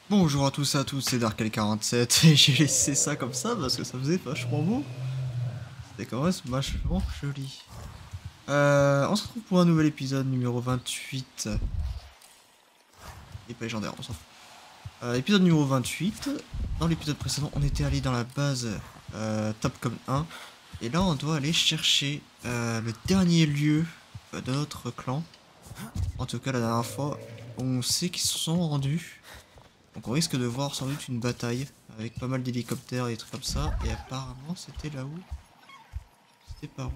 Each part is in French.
Bonjour à tous et à toutes, c'est Darkel47 et j'ai laissé ça comme ça parce que ça faisait vachement beau. C'était quand même vachement joli. On se retrouve pour un nouvel épisode numéro 28. Il est pas légendaire, on s'en fout. Épisode numéro 28. Dans l'épisode précédent, on était allé dans la base Topcom 1. Et là, on doit aller chercher le dernier lieu de notre clan. En tout cas, la dernière fois, on sait qu'ils se sont rendus. Donc on risque de voir sans doute une bataille avec pas mal d'hélicoptères et des trucs comme ça. Et apparemment c'était là-haut. C'était par où?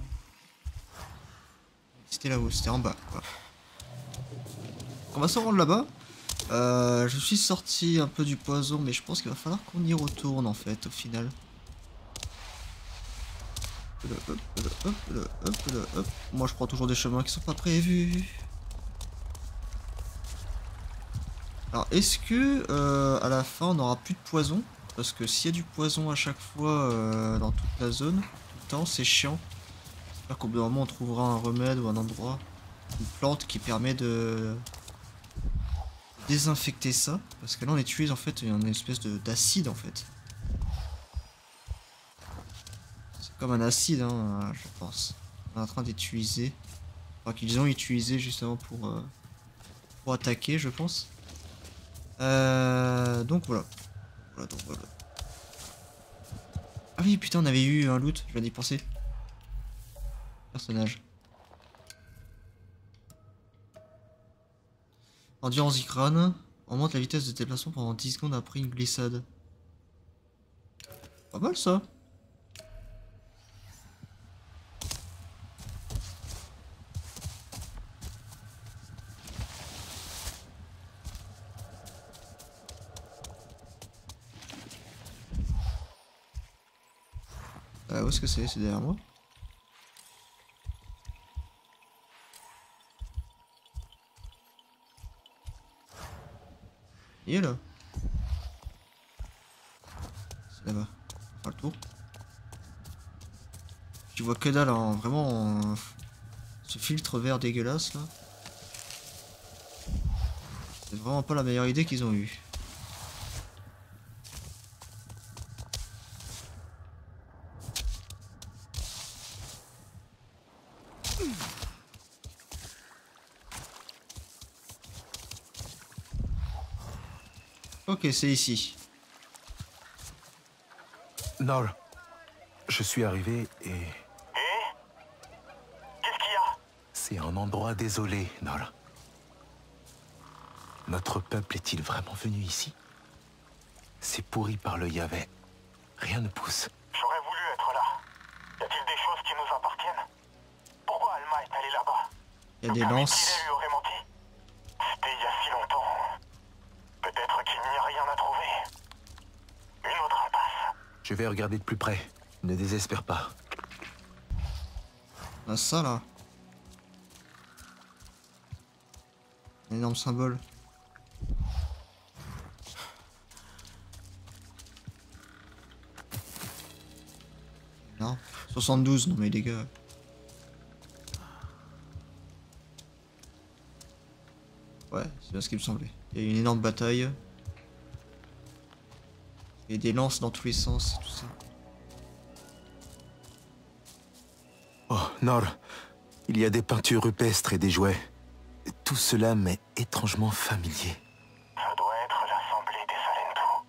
C'était là-haut, c'était en bas. Voilà. Donc on va se rendre là-bas. Je suis sorti un peu du poison, mais je pense qu'il va falloir qu'on y retourne en fait au final. Hop, hop, hop, hop. Moi je prends toujours des chemins qui sont pas prévus. Alors est-ce que à la fin on aura plus de poison? Parce que s'il y a du poison à chaque fois dans toute la zone, tout le temps, c'est chiant. J'espère qu'au bout d'un moment on trouvera un remède ou un endroit, une plante qui permet de désinfecter ça. Parce que là on utilise en fait une espèce d'acide en fait. C'est comme un acide hein, je pense. On est en train d'utiliser. Enfin qu'ils ont utilisé justement pour attaquer je pense. Donc voilà. Voilà. Ah oui putain on avait eu un loot, je viens d'y penser. Personnage. Endurance du crâne. Augmente la vitesse de déplacement pendant 10 secondes après une glissade. Pas mal ça. Où est-ce que c'est? C'est derrière moi. Il est là. C'est là-bas. On fera le tour. Tu vois que dalle, hein, vraiment. Ce filtre vert dégueulasse là. C'est vraiment pas la meilleure idée qu'ils ont eue. Ok, c'est ici. Nol, je suis arrivé et... Qu'est-ce qu'il y a? C'est un endroit désolé, Nol. Notre peuple est-il vraiment venu ici? C'est pourri par le Yahvé. Rien ne pousse. J'aurais voulu être là. Y a-t-il des choses qui nous appartiennent? Pourquoi Alma est allée là-bas? Il y a des Permis lances. qu'il lui aurait menti? C'était il y a si longtemps. Peut-être qu'il n'y a rien à trouver. Une autre impasse. Je vais regarder de plus près. Ne désespère pas. Ah, ça là. Un énorme symbole. Non. 72, non mais les gars. Ouais, c'est bien ce qui me semblait. Il y a eu une énorme bataille. Il y a des lances dans tous les sens et tout ça. Oh, Nol, il y a des peintures rupestres et des jouets. Tout cela m'est étrangement familier. Ça doit être l'assemblée des Salentou.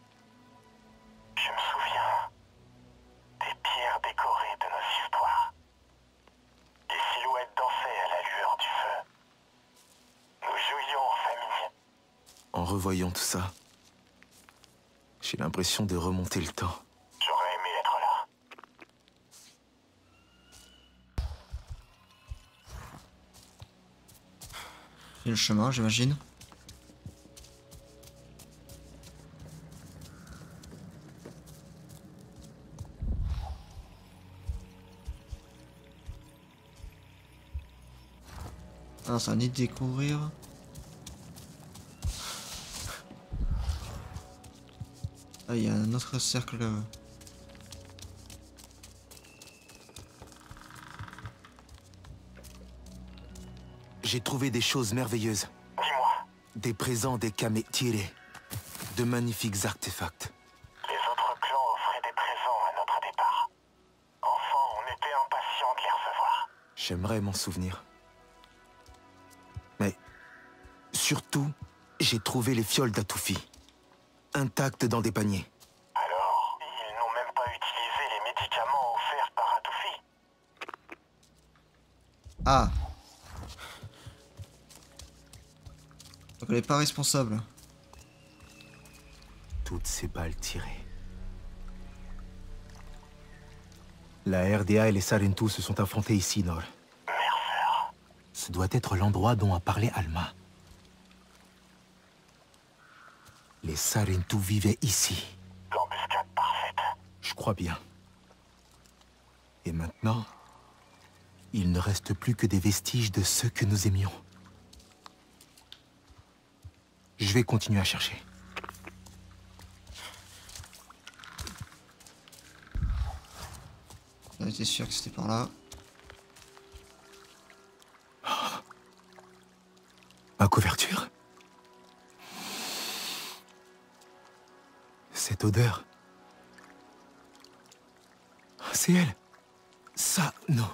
Je me souviens des pierres décorées de nos histoires. Les silhouettes dansaient à la lueur du feu. Nous jouions en famille. En revoyant tout ça, j'ai l'impression de remonter le temps. J'aurais aimé être là. C'est le chemin, j'imagine. Ah, ça nid de découvrir. Ah, il y a un autre cercle. J'ai trouvé des choses merveilleuses. Dis-moi, Des présents des Kamé tirés. De magnifiques artefacts. Les autres clans offraient des présents à notre départ. Enfant, on était impatients de les recevoir. J'aimerais m'en souvenir. Mais surtout, j'ai trouvé les fioles d'Atoufi, intactes dans des paniers. Alors, ils n'ont même pas utilisé les médicaments offerts par Atoufi. Ah. Donc elle est pas responsable. Toutes ces balles tirées. La RDA et les Sarentu se sont affrontés ici, Nor. Merceur. Ce doit être l'endroit dont a parlé Alma. Les Sarentu vivaient ici. L'embuscade parfaite. Je crois bien. Et maintenant, il ne reste plus que des vestiges de ceux que nous aimions. Je vais continuer à chercher. J'en étais sûr que c'était par là. Ma couverture. Cette odeur. C'est elle. Ça, non.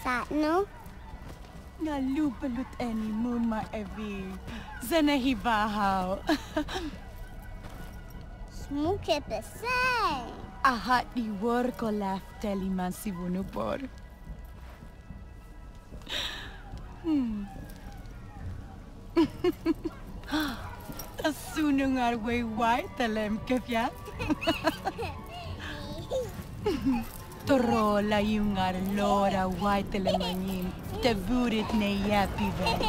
Satno? Nga lupalut eni muma evi. Zanahibahaw. Smuke pesay. Ahat di worko laf teli man si bunupor. Asunung arway white talem kefya. Toro la yung lora white talemanin. Taburit ne yapi ven.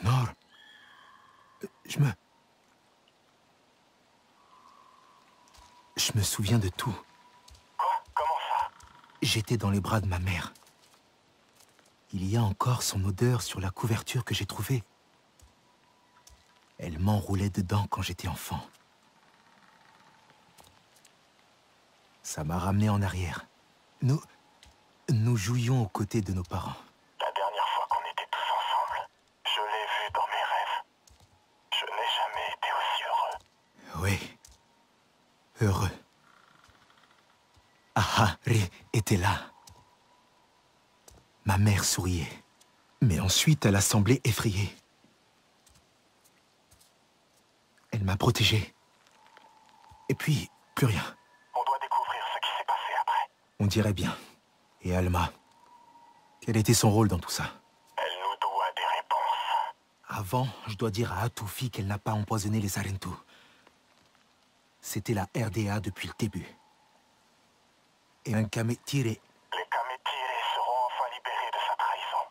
Nor. Je me souviens de tout. Quoi? Comment ça? J'étais dans les bras de ma mère. Il y a encore son odeur sur la couverture que j'ai trouvée. Elle m'enroulait dedans quand j'étais enfant. Ça m'a ramené en arrière. Nous jouions aux côtés de nos parents. La dernière fois qu'on était tous ensemble, je l'ai vu dans mes rêves. Je n'ai jamais été aussi heureux. Oui. Heureux. Ahari était là. Ma mère souriait. Mais ensuite, elle a semblé effrayée. Elle m'a protégé. Et puis, plus rien. On doit découvrir ce qui s'est passé après. On dirait bien. Et Alma, quel était son rôle dans tout ça? Elle nous doit des réponses. Avant, je dois dire à Atoufi qu'elle n'a pas empoisonné les Sarentu. C'était la RDA depuis le début. Et un Kametire. Les Kametire seront enfin libérés de sa trahison.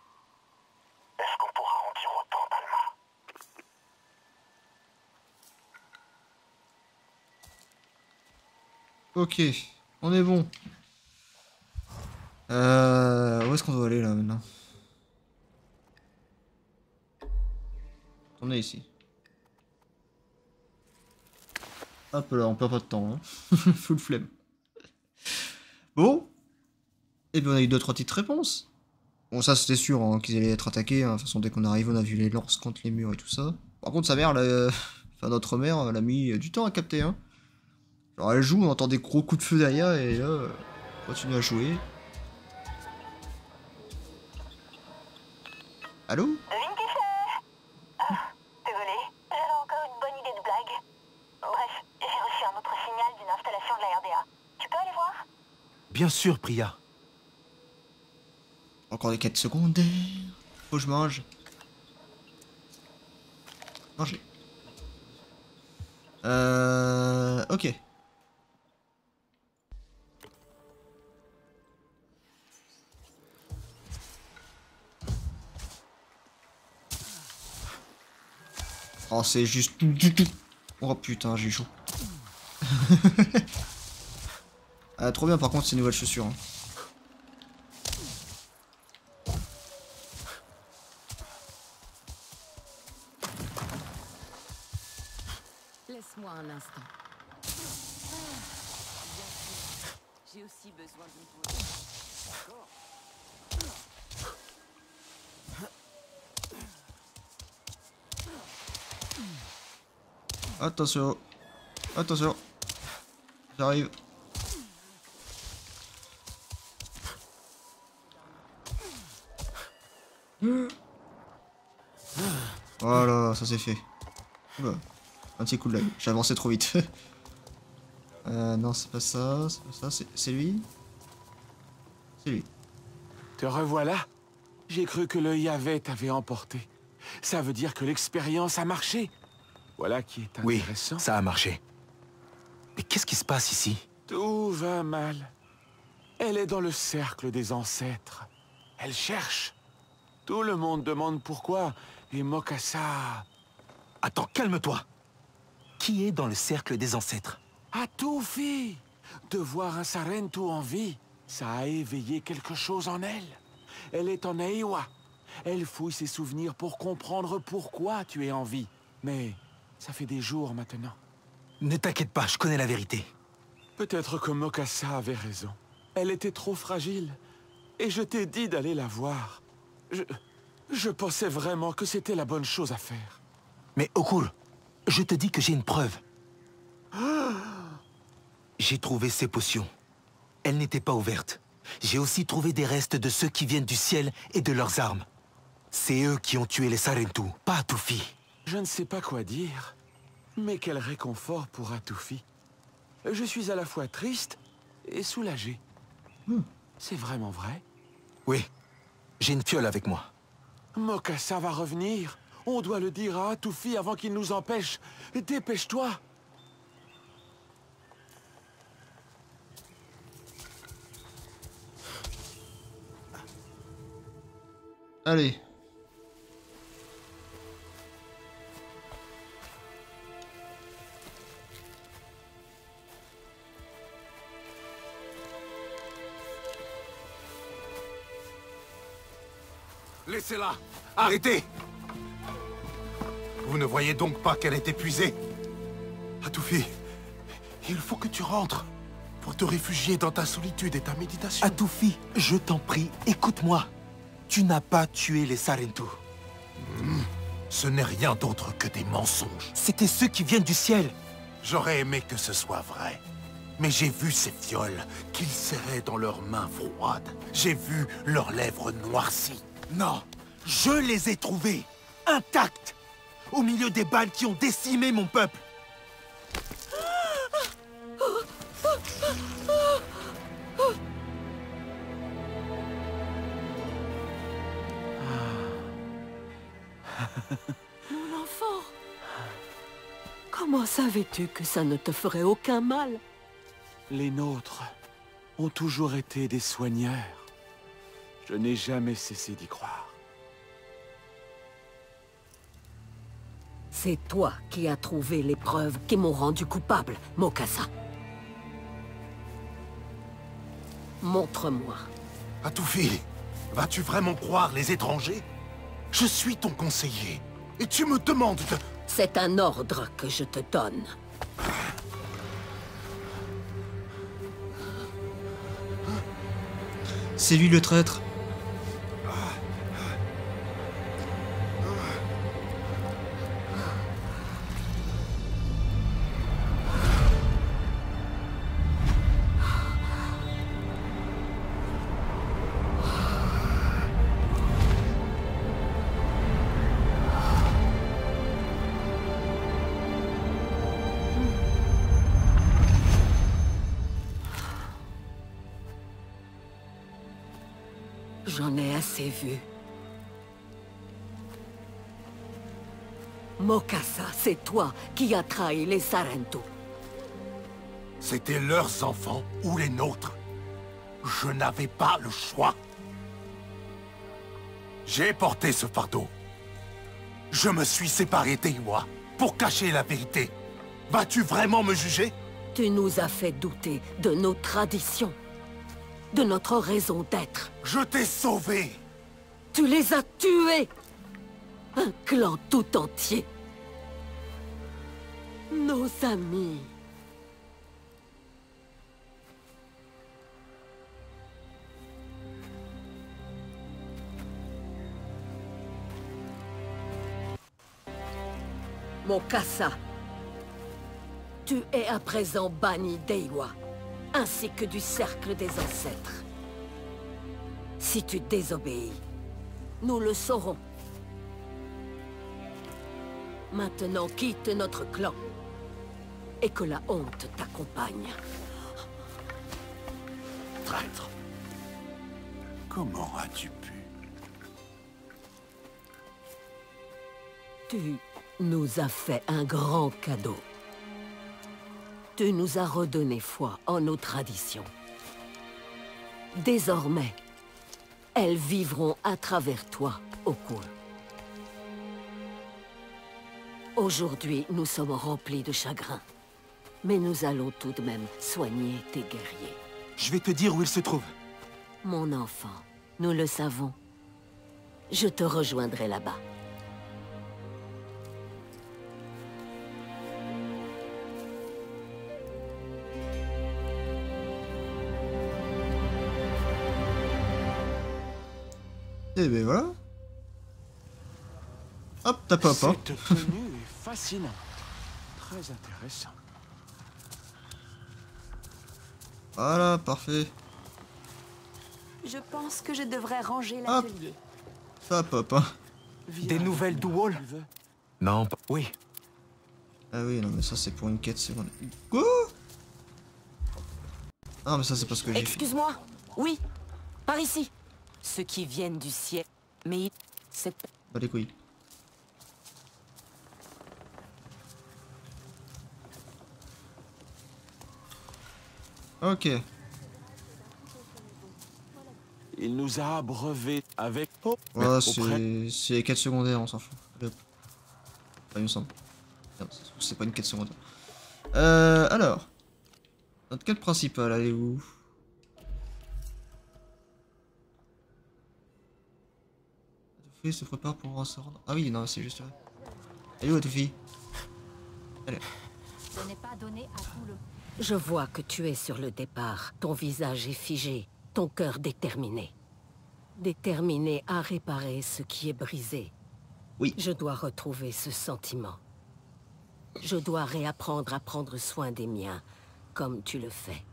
Est-ce qu'on pourra en dire autant d'Alma? Ok, on est bon. Où est-ce qu'on doit aller là maintenant? On est ici. Hop là, on perd pas de temps. Hein. Full flemme. Bon. Et bien on a eu 2-3 petites réponses. Bon ça c'était sûr hein, qu'ils allaient être attaqués. Hein. De toute façon dès qu'on arrive on a vu les lances contre les murs et tout ça. Par contre sa mère, enfin notre mère, elle a mis du temps à capter. Hein. Alors elle joue, on entend des gros coups de feu derrière et là, elle continue à jouer. Allô? Devine qui c'est? Ah, désolé, j'avais encore une bonne idée de blague. Bref, j'ai reçu un autre signal d'une installation de la RDA. Tu peux aller voir? Bien sûr, Priya. Encore des quêtes secondaires. Faut que je mange. Manger. Ok. Oh, c'est juste... Oh putain, j'ai chaud. Ah, trop bien par contre ces nouvelles chaussures. Hein. Laisse-moi un instant. J'ai aussi besoin d'une pause. Attention. Attention. J'arrive. Voilà, ça c'est fait. Oula. Un petit coup de l'œil. J'ai avancé trop vite. Non, c'est pas ça. C'est pas ça. C'est lui. C'est lui. Te revoilà. J'ai cru que le Yahvé t'avait emporté. Ça veut dire que l'expérience a marché. Voilà qui est Oui, intéressant. ça a marché. Mais qu'est-ce qui se passe ici? Tout va mal. Elle est dans le cercle des ancêtres. Elle cherche. Tout le monde demande pourquoi. Et Mokassa... Attends, calme-toi. Qui est dans le cercle des ancêtres? Atoufi! De voir un Sarentu en vie, ça a éveillé quelque chose en elle. Elle est en Aiwa. Elle fouille ses souvenirs pour comprendre pourquoi tu es en vie. Mais ça fait des jours maintenant. Ne t'inquiète pas, je connais la vérité. Peut-être que Mokassa avait raison. Elle était trop fragile. Et je t'ai dit d'aller la voir. Je pensais vraiment que c'était la bonne chose à faire. Mais Okul, je te dis que j'ai une preuve. J'ai trouvé ces potions. Elles n'étaient pas ouvertes. J'ai aussi trouvé des restes de ceux qui viennent du ciel et de leurs armes. C'est eux qui ont tué les Sarentu, pas Atoufi. Je ne sais pas quoi dire, mais quel réconfort pour Atoufi. Je suis à la fois triste et soulagé. C'est vraiment vrai? Oui, j'ai une fiole avec moi. Mokassa va revenir. On doit le dire à Atoufi avant qu'il nous empêche. Dépêche-toi. Allez. Laissez-la! Arrêtez! Vous ne voyez donc pas qu'elle est épuisée? Atoufi, il faut que tu rentres pour te réfugier dans ta solitude et ta méditation. Atoufi, je t'en prie, écoute-moi. Tu n'as pas tué les Sarentu. Ce n'est rien d'autre que des mensonges. C'était ceux qui viennent du ciel. J'aurais aimé que ce soit vrai. Mais j'ai vu ces fioles qu'ils serraient dans leurs mains froides. J'ai vu leurs lèvres noircies. Non, je les ai trouvés, intacts, au milieu des balles qui ont décimé mon peuple. Mon enfant! Comment savais-tu que ça ne te ferait aucun mal? Les nôtres ont toujours été des soigneurs. Je n'ai jamais cessé d'y croire. C'est toi qui as trouvé les preuves qui m'ont rendu coupable, Mokassa. Montre-moi. Atoufi, vas-tu vraiment croire les étrangers? Je suis ton conseiller, et tu me demandes de... C'est un ordre que je te donne. C'est lui le traître. J'en ai assez vu. Mokassa, c'est toi qui as trahi les Sarentu. C'était leurs enfants ou les nôtres. Je n'avais pas le choix. J'ai porté ce fardeau. Je me suis séparé d'Eiwa pour cacher la vérité. Vas-tu vraiment me juger? Tu nous as fait douter de nos traditions, de notre raison d'être. Je t'ai sauvé. Tu les as tués. Un clan tout entier. Nos amis. Mokassa, tu es à présent banni d'Eiwa, ainsi que du cercle des ancêtres. Si tu désobéis, nous le saurons. Maintenant, quitte notre clan, et que la honte t'accompagne. Traître. Comment as-tu pu? Tu nous as fait un grand cadeau. Tu nous as redonné foi en nos traditions. Désormais, elles vivront à travers toi, Okul. Aujourd'hui, nous sommes remplis de chagrin. Mais nous allons tout de même soigner tes guerriers. Je vais te dire où il se trouve. Mon enfant, nous le savons. Je te rejoindrai là-bas. Et ben voilà. Hop, t'as pas pas. Cette tenue est fascinante. Très intéressant. Voilà, parfait. Je pense que je devrais ranger Hop. l'atelier. Ça pop, hein. Des nouvelles d'Uwol? Non, pas... Oui. Ah oui, non, mais ça c'est pour une quête secondaire. Quoi? Ah, mais ça c'est parce que j'ai fait. Excuse-moi. Oui, par ici. Ceux qui viennent du ciel. Mais c'est... Bah les couilles. Ok. Il nous a abreuvés avec... Oh, Voilà, auprès- c'est les quêtes secondaires, on s'en fout. Allez, hop. Enfin, il me semble. Merde, c'est pas une quête secondaire. Alors. Notre quête principale, elle est où? Atouffi se prépare pour se rendre. Ah oui, non, c'est juste là. Elle est où, Atouffi? Allez. Ce n'est pas donné à tout le... Je vois que tu es sur le départ. Ton visage est figé, ton cœur déterminé. Déterminé à réparer ce qui est brisé. Oui. Je dois retrouver ce sentiment. Je dois réapprendre à prendre soin des miens, comme tu le fais.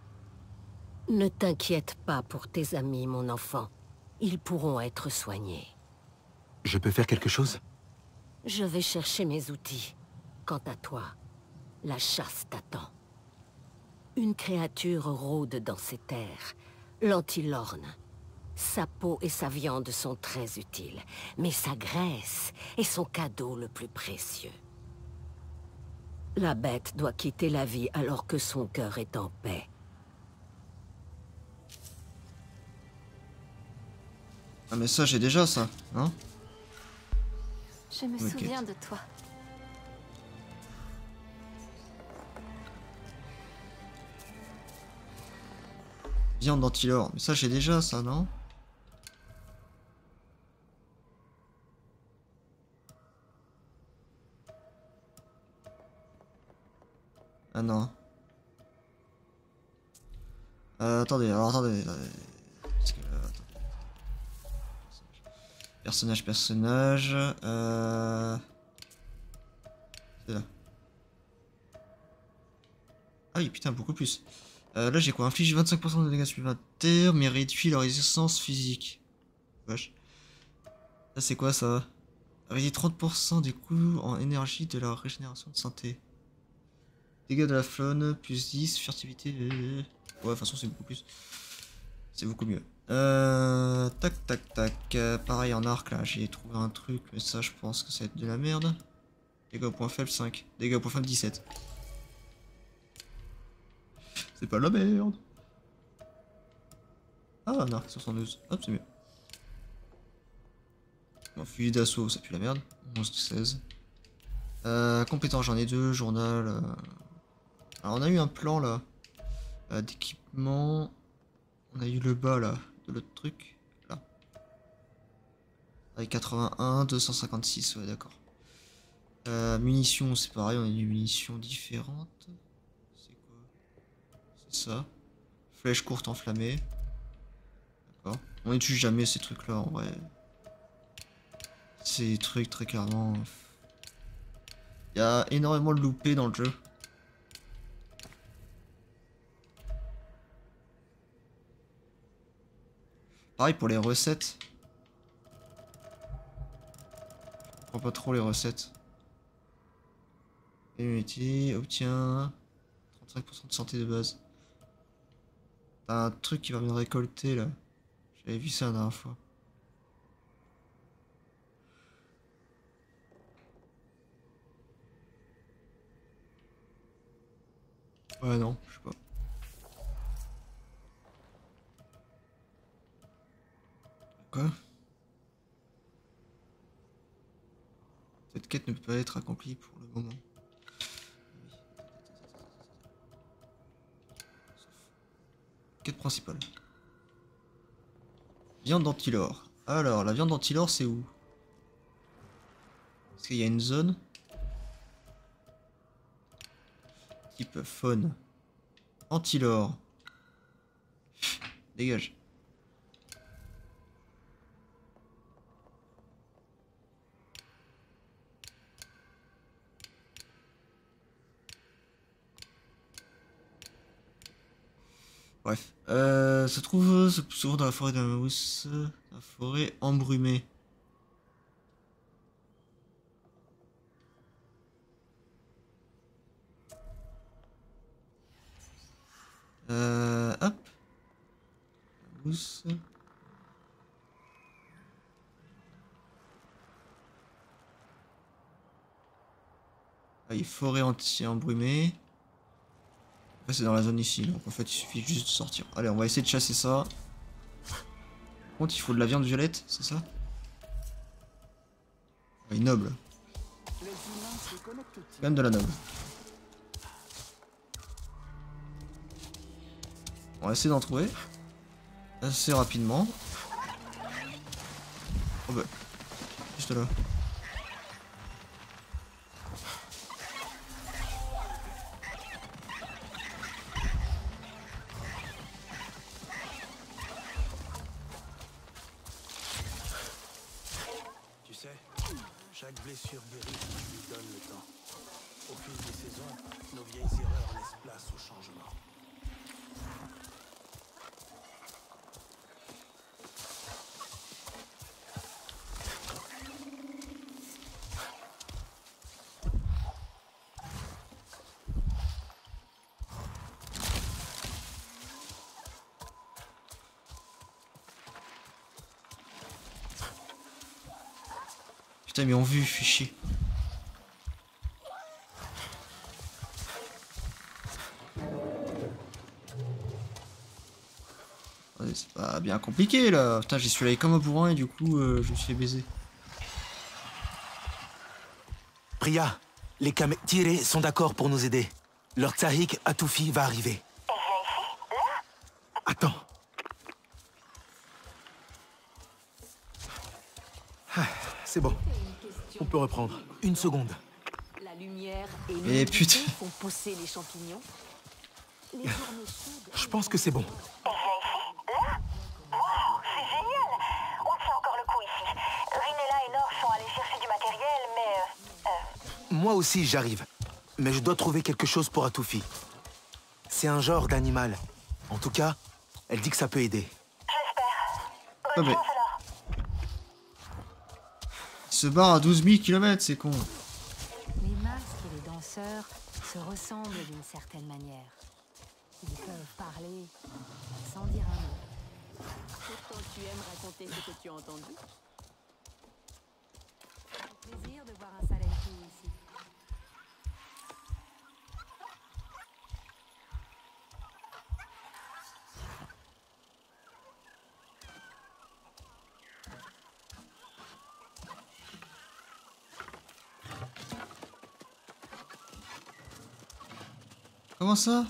Ne t'inquiète pas pour tes amis, mon enfant. Ils pourront être soignés. Je peux faire quelque chose? Je vais chercher mes outils. Quant à toi, la chasse t'attend. Une créature rôde dans ces terres, l'antilorne. Sa peau et sa viande sont très utiles, mais sa graisse est son cadeau le plus précieux. La bête doit quitter la vie alors que son cœur est en paix. Ah mais ça j'ai déjà ça, hein? Je me Ok. souviens de toi. Viande d'antilore, mais ça j'ai déjà ça, non? Ah non. Attendez, alors attendez. Parce que, attendez. Personnage. C'est là. Ah oui, putain, beaucoup plus. Là, j'ai quoi? Inflige 25% de dégâts supplémentaires, mais réduit leur résistance physique. Wesh. Ça, c'est quoi ça? Réduit 30% des coûts en énergie de la régénération de santé. Dégâts de la faune, plus 10, furtivité. Ouais, de toute façon, c'est beaucoup plus. C'est beaucoup mieux. Tac, tac, tac. Pareil en arc, là, j'ai trouvé un truc, mais ça, je pense que ça va être de la merde. Dégâts au point faible, 5. Dégâts au point faible, 17. C'est pas de la merde. Ah, un arc, 72. Hop, c'est mieux. Bon, fusil d'assaut, ça pue la merde. 11, 16. Compétences, j'en ai 2. Journal. Alors, on a eu un plan là. D'équipement. On a eu le bas là. De l'autre truc. Là. Avec 81, 256. Ouais, d'accord. Munitions, c'est pareil. On a des munitions différentes. C'est quoi? C'est ça. Flèche courte enflammée. D'accord. On n'utilise jamais ces trucs là en vrai. Ces trucs très clairement. Il y a énormément de loupés dans le jeu. Pareil pour les recettes. Je comprends pas trop les recettes. Immunité, obtient 35% de santé de base. T'as un truc qui va me récolter là. J'avais vu ça la dernière fois. Ouais, non, je sais pas. Quoi? Cette quête ne peut pas être accomplie pour le moment. Quête principale. Viande d'antilore. Alors, la viande d'antilore, c'est où? Est-ce qu'il y a une zone? Type faune. Antilore. Dégage. Bref. Se trouve souvent dans la forêt de la mousse. La forêt embrumée. Hop. La mousse. Ah, il y a forêt anti-embrumée. C'est dans la zone ici, donc en fait il suffit juste de sortir. Allez, on va essayer de chasser ça. Par contre, il faut de la viande violette, c'est ça? Oui, noble. Quand même de la noble. On va essayer d'en trouver assez rapidement. Oh bah, juste là. Chaque blessure guérie, tu lui donnes le temps. Au fil des saisons, nos vieilles erreurs laissent place au changement. Putain, mais on vu, fichier. Ouais, c'est pas bien compliqué là. Putain, j'y suis allé comme un bourrin et du coup, je me suis fait baiser. Priya, les Kametiré sont d'accord pour nous aider. Leur Tsahik Atoufi va arriver. Elle vient ici? Là? Attends. Ah, c'est bon. On peut reprendre. Une seconde. La lumière et Mais l'humidité putain. font pousser les champignons. Les journées chaudes. Je pense que c'est bon. Elle vient ici? Là? Waouh, c'est génial! On tient encore le coup ici. Rinella et Nor sont allés chercher du matériel, mais... Moi aussi, j'arrive. Mais je dois trouver quelque chose pour Atoufi. C'est un genre d'animal. En tout cas, elle dit que ça peut aider. J'espère. Ah, Bonne mais... chance alors. Il se barre à 12 000 km, c'est con. Les masques et les danseurs se ressemblent d'une certaine manière. Ils peuvent parler sans dire un mot. Pourtant, tu aimes raconter ce que tu as entendu. Plaisir de voir un Sarentu ici. Comment ça?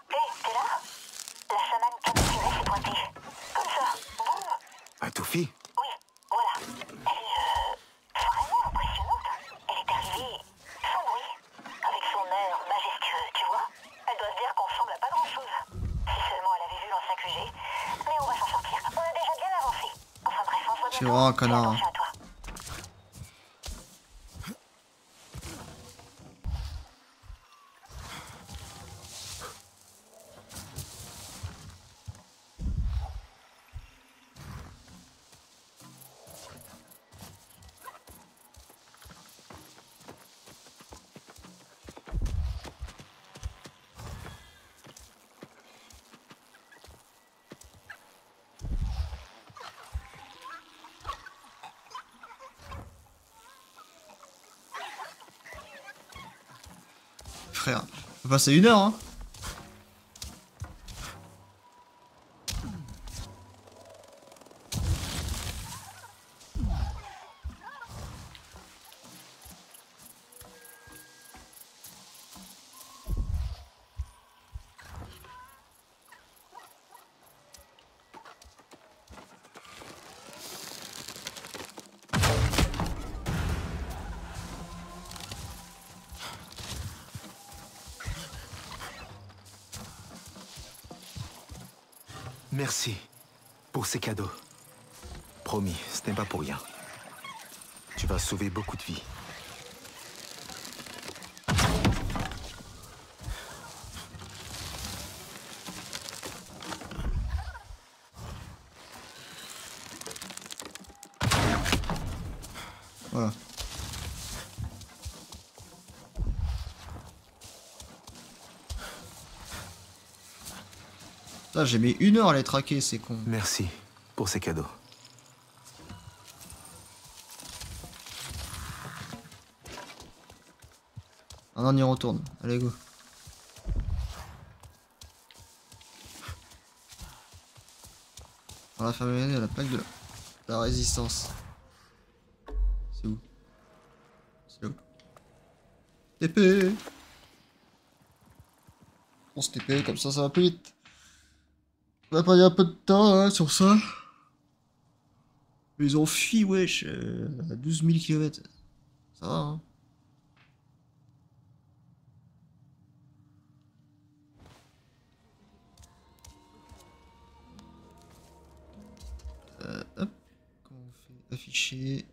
T'es là? La chamane capturée s'est pointée. Comme ça, boum. Atoufi? Oui, voilà. Elle est vraiment impressionnante. Elle est arrivée sans bruit, avec son air majestueux, tu vois. Elle doit se dire qu'on ressemble à pas grand-chose. Si seulement elle avait vu l'ancien QG. Mais on va s'en sortir. On a déjà bien avancé. Enfin bref, on se voit Je suis bientôt. vraiment un Fais connard. attention à toi. Frère, faut passer 1 heure, hein. Merci pour ces cadeaux. Promis, ce n'est pas pour rien. Tu vas sauver beaucoup de vies. Voilà. J'ai mis 1 heure à les traquer, c'est con. Merci pour ces cadeaux. Ah, on y retourne. Allez, go. Dans la famille, il y a la plaque de la résistance. C'est où? C'est là où? TP. On se TP, comme ça va plus vite. On va pas dire un peu de temps hein, sur ça. Ils ont fui, wesh, à 12 000 km. Ça va, hein. Hop. Comment on fait? Afficher.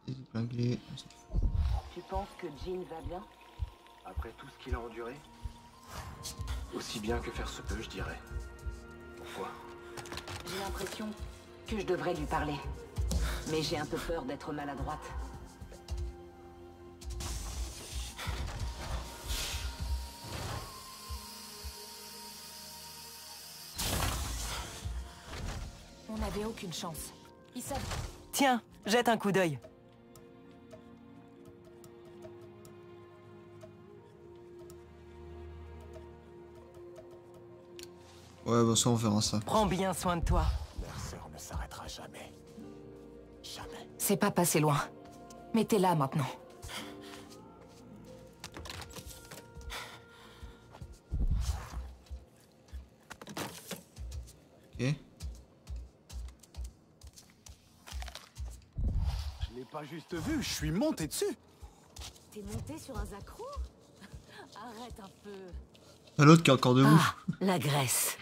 Désépingler. On s'en fout. Tu penses que Jean va bien? Après tout ce qu'il a enduré, aussi bien que faire se peut, je dirais. Pourquoi? J'ai l'impression que je devrais lui parler. Mais j'ai un peu peur d'être maladroite. On n'avait aucune chance. Ils savent... Tiens, jette un coup d'œil. Ouais, bah ça on verra ça. Prends bien soin de toi. Leur sœur ne s'arrêtera jamais. Jamais. C'est pas passé loin. Mais t'es là maintenant. Ok. Je l'ai pas juste vu, je suis monté dessus. T'es monté sur un Zakro? Arrête un peu. Y'a l'autre qui est encore debout. Ah, la graisse.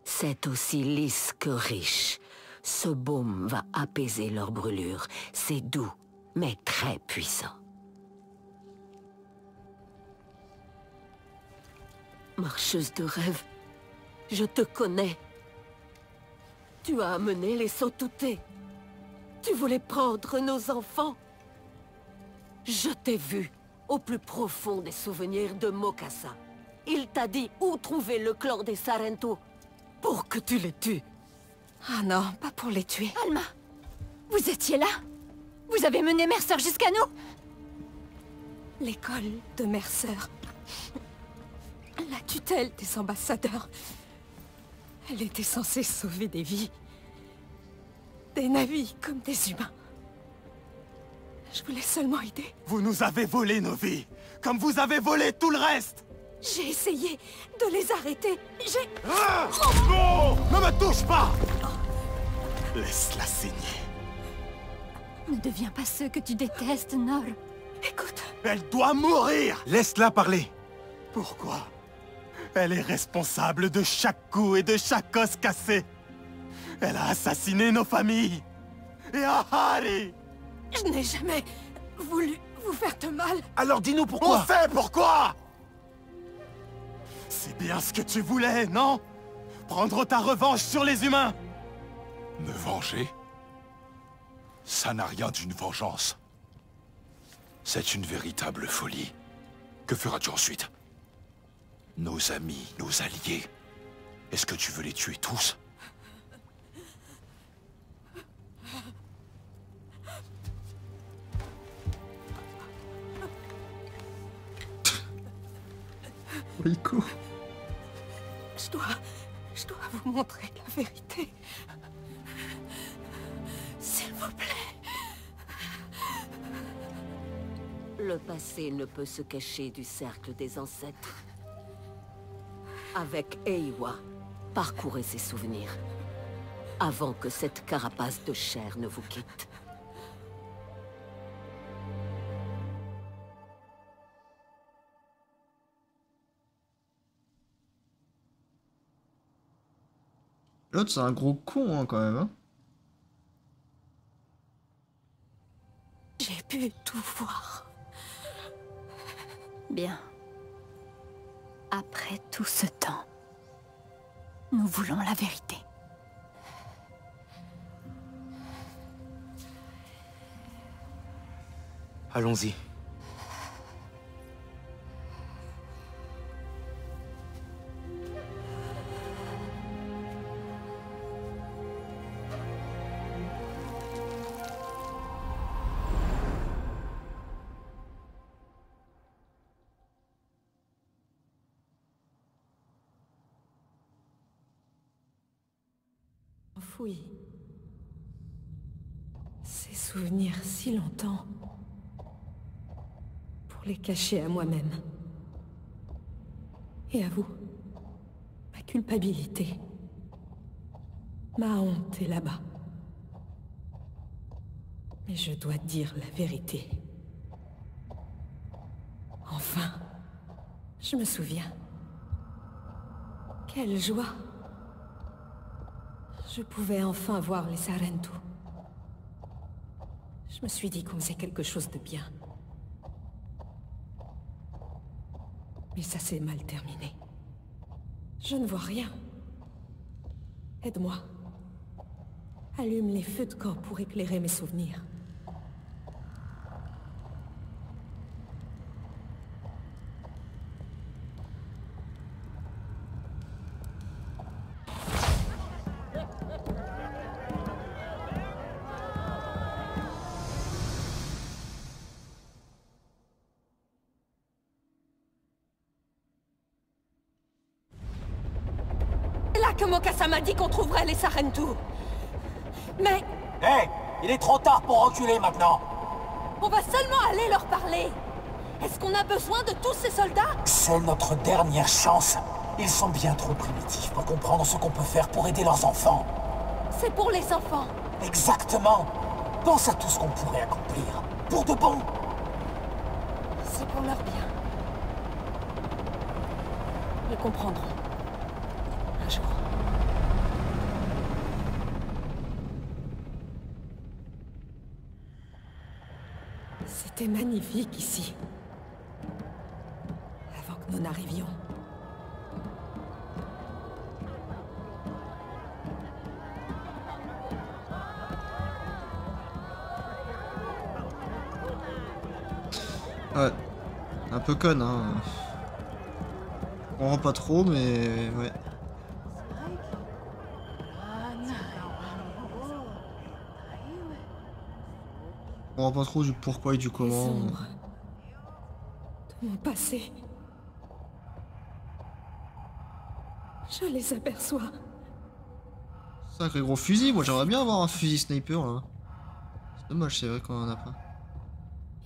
C'est aussi lisse que riche. Ce baume va apaiser leur brûlure. C'est doux, mais très puissant. Marcheuse de rêve, je te connais. Tu as amené les Sotoutés. Tu voulais prendre nos enfants. Je t'ai vu au plus profond des souvenirs de Mokassa. Il t'a dit où trouver le clan des Sarento pour que tu les tues. Ah non, pas pour les tuer. Alma, vous étiez là? Vous avez mené Mercer jusqu'à nous? L'école de Mercer. La tutelle des ambassadeurs. Elle était censée sauver des vies. Des navires comme des humains. Je voulais seulement aider. Vous nous avez volé nos vies, comme vous avez volé tout le reste. J'ai essayé de les arrêter. J'ai... Ah non! Ne me touche pas! Laisse-la saigner. Ne deviens pas ceux que tu détestes, Nor. Écoute. Elle doit mourir! Laisse-la parler. Pourquoi? Elle est responsable de chaque coup et de chaque os cassé. Elle a assassiné nos familles. Et Ahari! Je n'ai jamais voulu vous faire de mal. Alors dis-nous pourquoi. On sait pourquoi! C'est bien ce que tu voulais, non? Prendre ta revanche sur les humains. Me venger? Ça n'a rien d'une vengeance. C'est une véritable folie. Que feras-tu ensuite? Nos amis, nos alliés. Est-ce que tu veux les tuer tous? Rico. Je dois vous montrer la vérité. S'il vous plaît. Le passé ne peut se cacher du cercle des ancêtres. Avec Eywa, parcourez ses souvenirs, avant que cette carapace de chair ne vous quitte. L'autre, c'est un gros con, hein, quand même. Hein. J'ai pu tout voir. Bien. Après tout ce temps, nous voulons la vérité. Allons-y. Enfoui. Ces souvenirs si longtemps. Pour les cacher à moi-même. Et à vous. Ma culpabilité. Ma honte est là-bas. Mais je dois dire la vérité. Enfin, je me souviens. Quelle joie! Je pouvais enfin voir les Sarentu. Je me suis dit qu'on faisait quelque chose de bien. Mais ça s'est mal terminé. Je ne vois rien. Aide-moi. Allume les feux de camp pour éclairer mes souvenirs. Que Mokassa m'a dit qu'on trouverait les Sarentu. Mais... Hé, il est trop tard pour reculer maintenant. On va seulement aller leur parler. Est-ce qu'on a besoin de tous ces soldats? C'est notre dernière chance. Ils sont bien trop primitifs pour comprendre ce qu'on peut faire pour aider leurs enfants. C'est pour les enfants. Exactement. Pense à tout ce qu'on pourrait accomplir. Pour de bon. C'est pour leur bien. Ils comprendront. Un jour. C'était magnifique ici. Avant que nous n'arrivions. Ouais. Un peu conne, hein. On rend pas trop, mais ouais. On rend pas trop du pourquoi et du comment. De mon passé. Je les aperçois. Sacré gros fusil, moi j'aimerais bien avoir un fusil sniper là. C'est dommage, c'est vrai qu'on en a pas.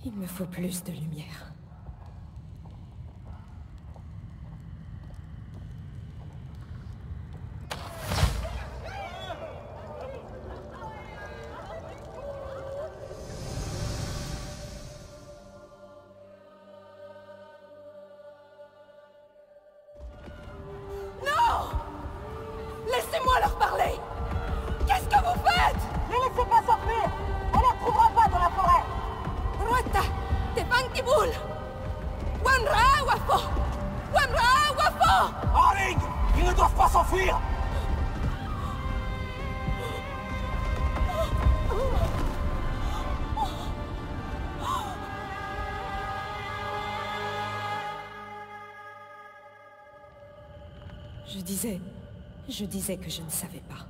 Il me faut plus de lumière. Laissez-moi leur parler! Qu'est-ce que vous faites? Ne laissez pas s'enfuir! On ne les retrouvera pas dans la forêt! Rueta! Tepantibul! Wanra Wafo! Wanra Wafo! Aring! Ils ne doivent pas s'enfuir! Je disais que je ne savais pas.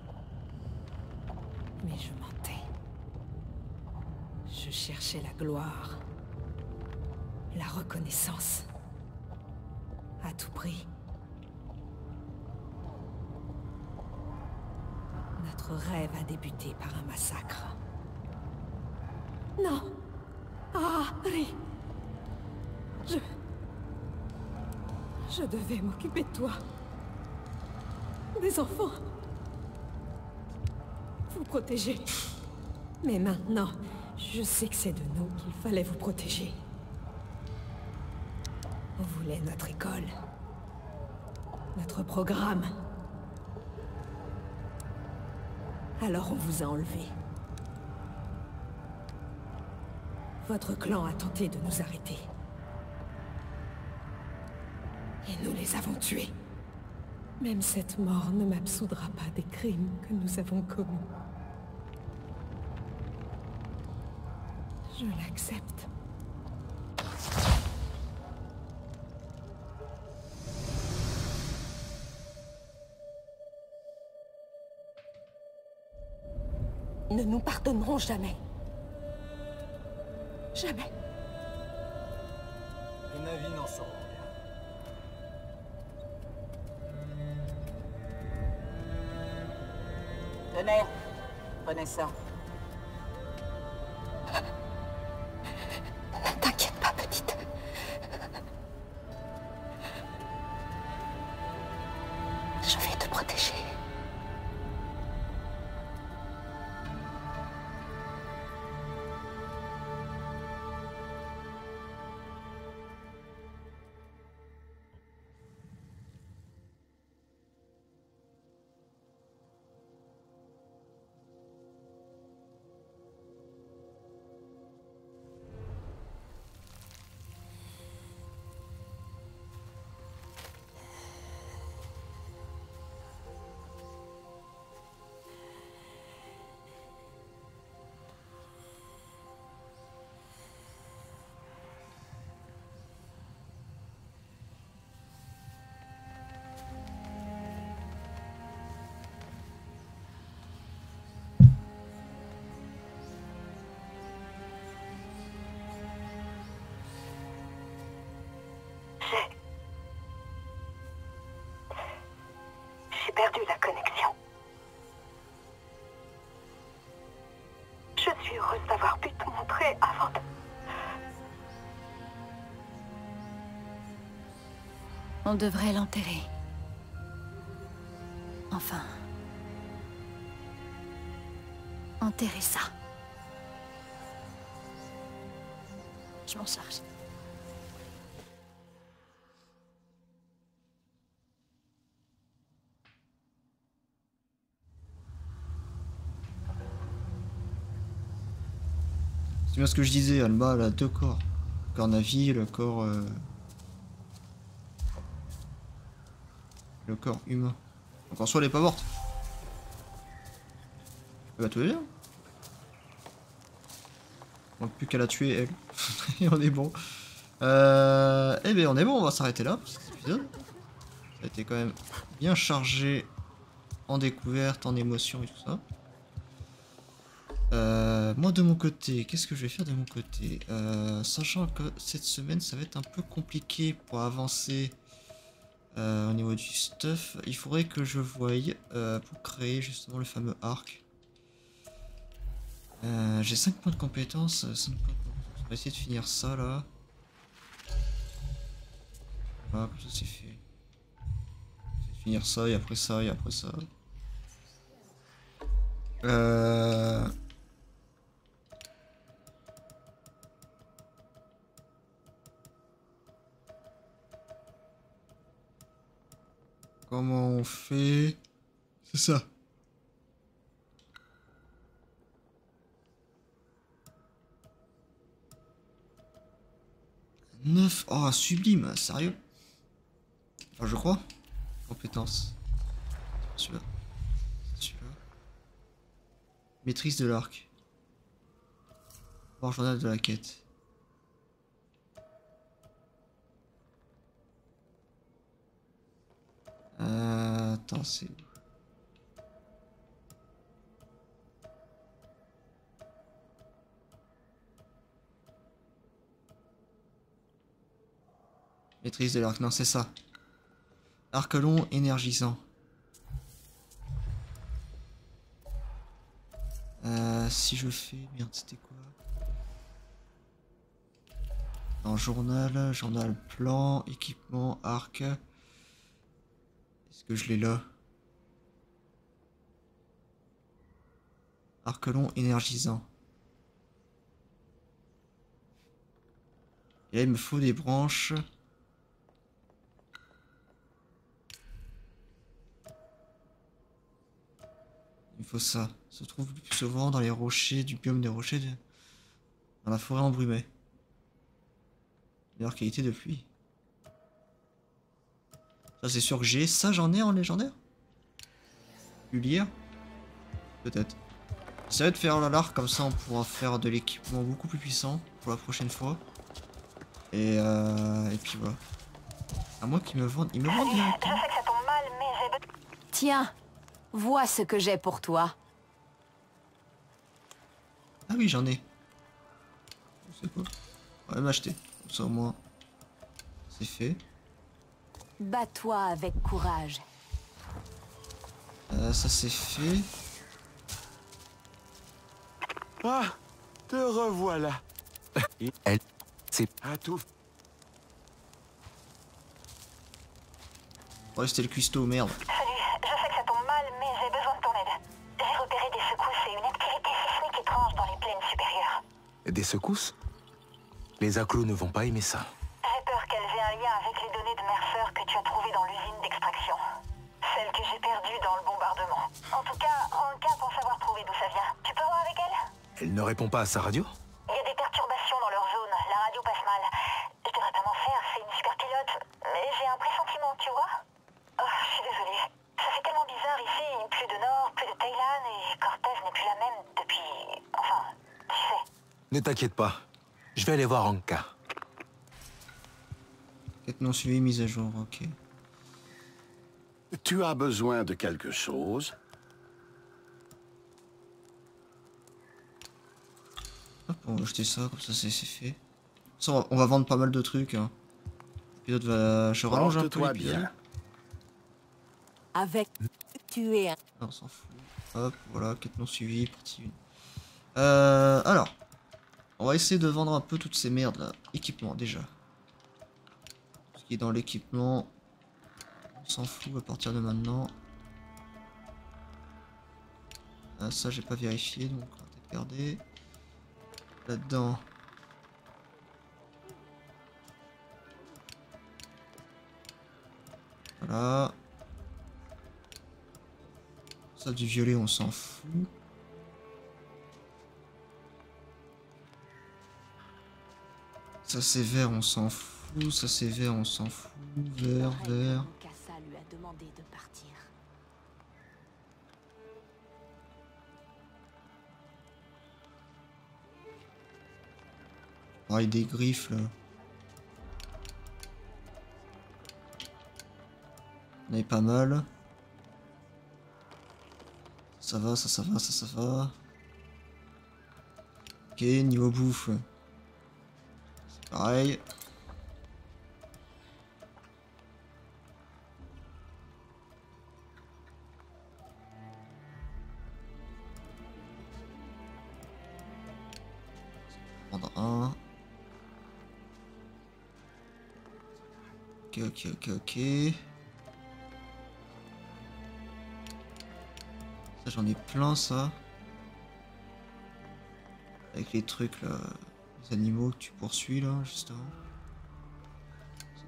Mais je mentais. Je cherchais la gloire. La reconnaissance. À tout prix. Notre rêve a débuté par un massacre. Non! Ah, Ri! Je devais m'occuper de toi. Des enfants. Vous protéger. Mais maintenant, je sais que c'est de nous qu'il fallait vous protéger. On voulait notre école. Notre programme. Alors on vous a enlevé. Votre clan a tenté de nous arrêter. Et nous les avons tués. Même cette mort ne m'absoudra pas des crimes que nous avons commis. Je l'accepte. Ne nous pardonnerons jamais. Jamais. Les navires n'en sauront rien. Tenez, prenez ça. Ne t'inquiète pas, petite. Je vais te protéger. J'ai perdu la connexion. Je suis heureuse d'avoir pu te montrer avant de... On devrait l'enterrer. Enfin... enterrer ça. Je m'en charge. C'est bien ce que je disais, Alma, elle a deux corps. Le corps Navi et le corps... le corps humain. Donc en soi, elle est pas morte. Bah tout va bien. Il manque plus qu'à la tuer, elle. Et on est bon. Eh bien on est bon, on va s'arrêter là pour cet épisode. Ça a été quand même bien chargé en découverte, en émotion et tout ça. Moi de mon côté, qu'est-ce que je vais faire de mon côté, sachant que cette semaine ça va être un peu compliqué pour avancer Au niveau du stuff, il faudrait que je voie pour créer justement le fameux arc. J'ai 5 points de compétences, 5 points de compétences. On va essayer de finir ça là. Voilà, comme ça c'est fait. Essayer de finir ça et après ça et après ça. Comment on fait? C'est ça. Neuf. Oh, sublime, sérieux? Enfin, je crois. Compétences. Celui-là. Celui-là. Maîtrise de l'arc. Voir journal de la quête. Attends, c'est où? Maîtrise de l'arc, non, c'est ça. Arc long énergisant. Si je fais... Merde, c'était quoi? Non, journal, journal plan, équipement, arc. Est-ce que je l'ai là? Arc long énergisant. Et là, il me faut des branches. Il faut ça. Se trouve le plus souvent dans les rochers du biome des rochers dans la forêt embrumée. Meilleure qualité de pluie. Ça c'est sûr que j'ai. Ça j'en ai en légendaire. Pu lire. Peut-être. Ça va de faire l'arc comme ça on pourra faire de l'équipement beaucoup plus puissant pour la prochaine fois. Et puis voilà. À moins qu'ils me vendent. Ils me vendent directement. Je sais que ça tombe mal, mais j'ai... Tiens, vois ce que j'ai pour toi. Ah oui, j'en ai. C'est quoi? On va m'acheter. Comme ça au moins. C'est fait. Bats-toi avec courage. Ça c'est fait. Ah, te revoilà. Elle, c'est... À tout. Ouais, c'était le cuistot, merde. Salut, je sais que ça tombe mal, mais j'ai besoin de ton aide. J'ai repéré des secousses et une activité sismique étrange dans les plaines supérieures. Des secousses? Les Aklo ne vont pas aimer ça. J'ai peur qu'elles aient un lien avec les données de Mercer que tu as trouvées dans l'usine d'extraction. Celles que j'ai perdues dans le bombardement. En tout cas, Anka pense avoir trouvé d'où ça vient. Tu peux voir avec elle? Elle ne répond pas à sa radio? Il y a des perturbations dans leur zone. La radio passe mal. Je devrais pas m'en faire, c'est une super pilote. Mais j'ai un pressentiment, tu vois? Oh, je suis désolée. Ça fait tellement bizarre ici. Plus de Nord, plus de Thaïlande et Cortez n'est plus la même depuis... Enfin, tu sais. Ne t'inquiète pas. Je vais aller voir Anka. Quête non suivie, mise à jour, ok. Tu as besoin de quelque chose? Hop, on va acheter ça, comme ça c'est fait. Ça, on va vendre pas mal de trucs. Hein. L'épisode va... Je rallonge un peu l'épisode. Avec... Tu es un... Ah, on s'en fout. Hop, voilà, quête non suivie, partie 1. Alors. On va essayer de vendre un peu toutes ces merdes là. Équipement déjà. Ce qui est dans l'équipement. On s'en fout à partir de maintenant. Ça j'ai pas vérifié donc on va peut-être garder. Là-dedans. Voilà. Ça du violet on s'en fout. Ça c'est vert, on s'en fout. Ça c'est vert, on s'en fout. Vert, vert. Kassa lui a demandé de partir. Pareil des griffes là. On est pas mal. Ça va, ça va, ça va. Ok, niveau bouffe. Pareil. Prendre un. Ok. Ça j'en ai plein ça. Avec les trucs là, les animaux que tu poursuis là, juste avant.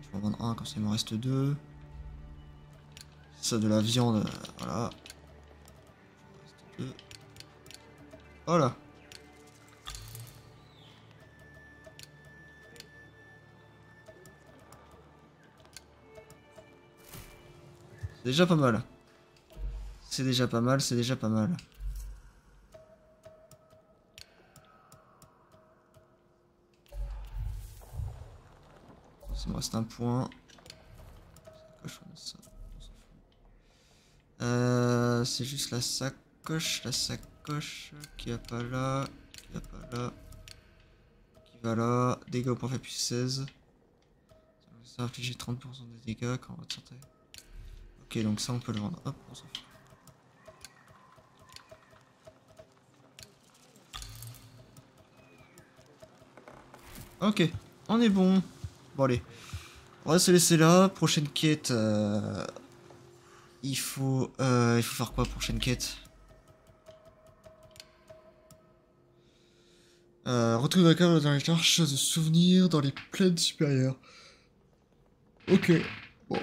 Je vais en vendre un, comme ça il m'en reste 2. Ça de la viande, voilà. Il m'en reste 2. Voilà. C'est déjà pas mal. C'est déjà pas mal. Ça me reste un point. C'est juste la sacoche qui va pas là, qui va là. Dégâts au point fait plus 16. Ça inflige 30% des dégâts quand on va te santé. Ok, donc ça on peut le vendre. Hop, on s'en fout. Ok, on est bon. Bon allez, on va se laisser là. Prochaine quête. Il faut faire quoi prochaine quête? Retrouver la carte dans les arches de souvenirs dans les plaines supérieures. Ok, bon.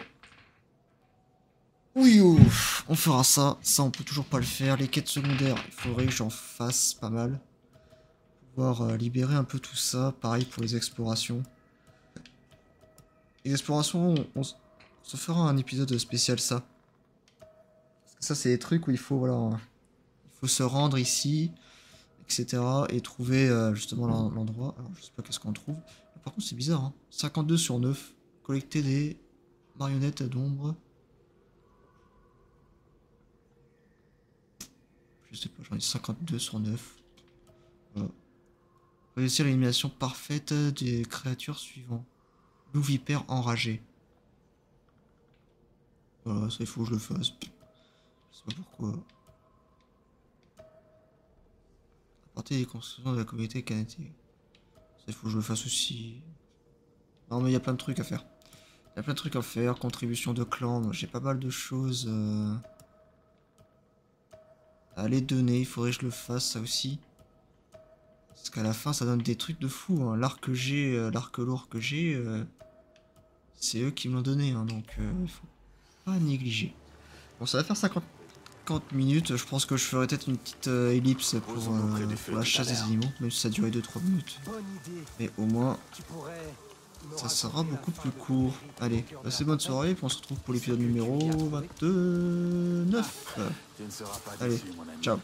Oui, ouf, on fera ça. Ça, on peut toujours pas le faire. Les quêtes secondaires, il faudrait que j'en fasse pas mal. Pouvoir libérer un peu tout ça. Pareil pour les explorations. Les explorations, on se fera un épisode spécial ça. Parce que ça, c'est des trucs où il faut, voilà, il faut se rendre ici, etc. Et trouver justement l'endroit. Alors, je sais pas qu'est-ce qu'on trouve. Par contre, c'est bizarre, hein. 52 sur 9. Collecter des marionnettes d'ombre. Je sais pas, j'en ai 52 sur 9. Voilà. Réussir l'élimination parfaite des créatures suivantes. Loup vipère enragé. Voilà, ça il faut que je le fasse. Je sais pas pourquoi. Apporter des constructions de la communauté canadienne. Ça il faut que je le fasse aussi. Non mais il y a plein de trucs à faire. Il y a plein de trucs à faire. Contribution de clan. J'ai pas mal de choses à les donner. Il faudrait que je le fasse ça aussi. Parce qu'à la fin ça donne des trucs de fou. Hein. L'arc que j'ai, l'arc lourd que j'ai, c'est eux qui me l'ont donné. Hein, donc il faut pas négliger. Bon, ça va faire 50 minutes. Je pense que je ferai peut-être une petite ellipse pour la chasse des animaux. Même si ça durait 2-3 minutes. Mais au moins, ça sera beaucoup plus court. Allez, passez bonne soirée. Puis on se retrouve pour l'épisode numéro 29. Allez, ciao.